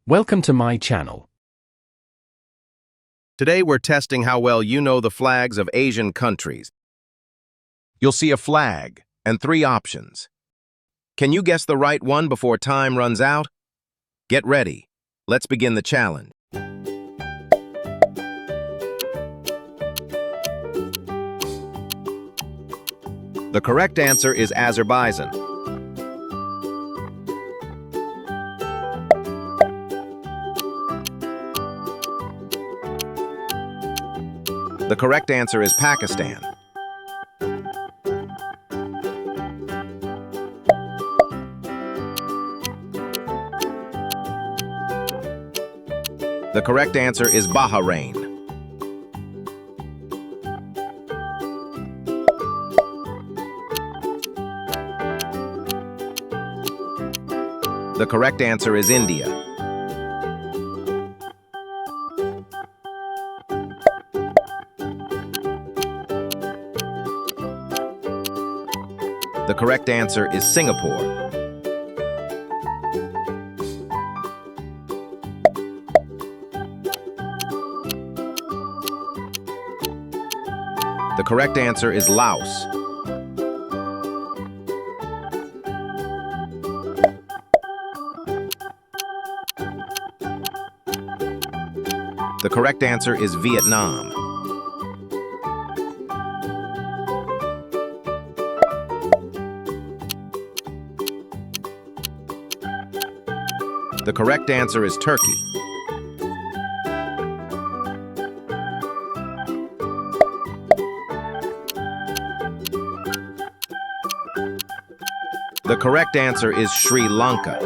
Welcome to my channel. Today we're testing how well you know the flags of Asian countries. You'll see a flag and 3 options. Can you guess the right one before time runs out? Get ready. Let's begin the challenge. The correct answer is Azerbaijan. The correct answer is Pakistan. The correct answer is Bahrain. The correct answer is India. The correct answer is Singapore. The correct answer is Laos. The correct answer is Vietnam. The correct answer is Turkey. The correct answer is Sri Lanka.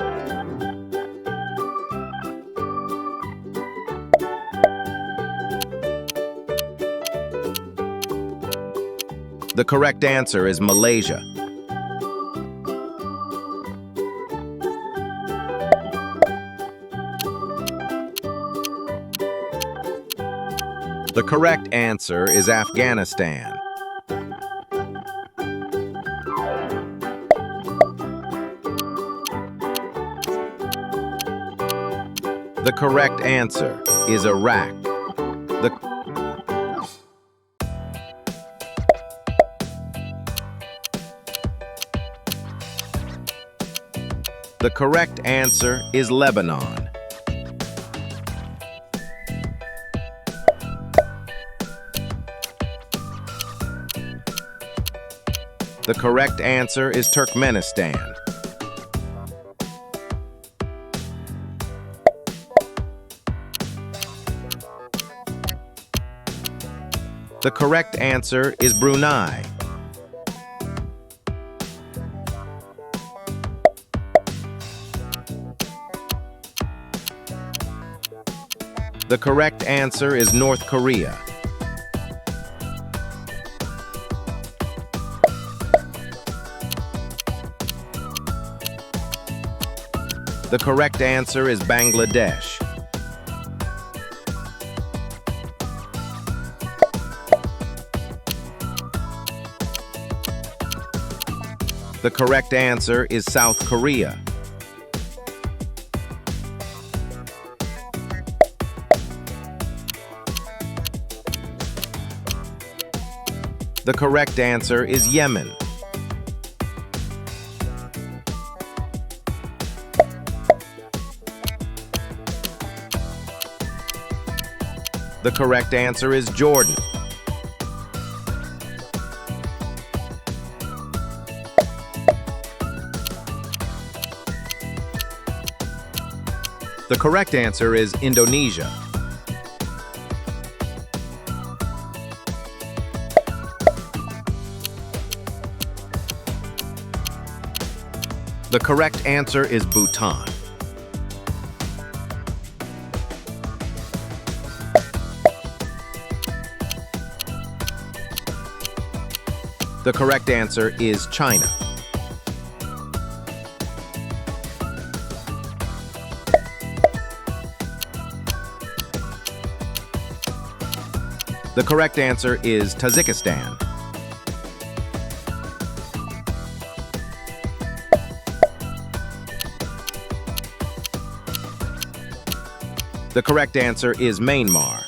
The correct answer is Malaysia. The correct answer is Afghanistan. The correct answer is Iraq. The correct answer is Lebanon. The correct answer is Turkmenistan. The correct answer is Brunei. The correct answer is North Korea. The correct answer is Bangladesh. The correct answer is South Korea. The correct answer is Yemen. The correct answer is Jordan. The correct answer is Indonesia. The correct answer is Bhutan. The correct answer is China. The correct answer is Tajikistan. The correct answer is Myanmar.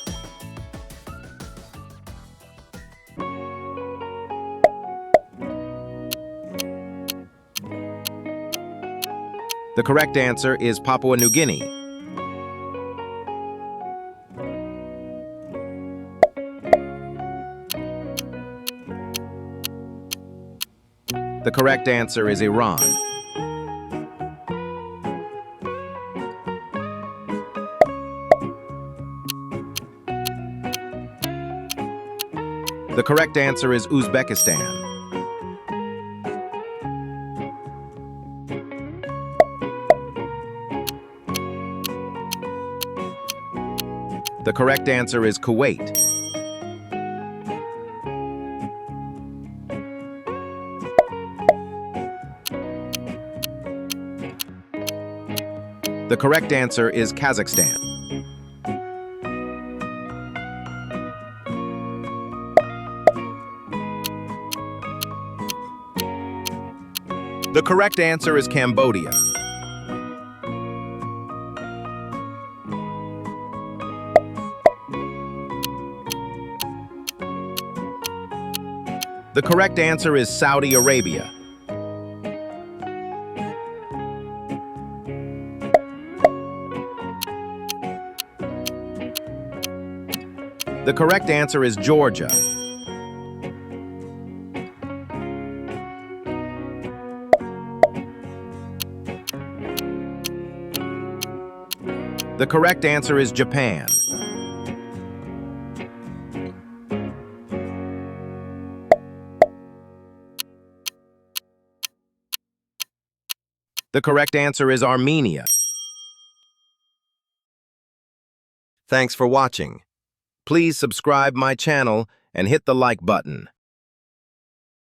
The correct answer is Papua New Guinea. The correct answer is Iran. The correct answer is Uzbekistan. The correct answer is Kuwait. The correct answer is Kazakhstan. The correct answer is Cambodia. The correct answer is Saudi Arabia. The correct answer is Georgia. The correct answer is Japan. The correct answer is Armenia. Thanks for watching. Please subscribe my channel and hit the like button.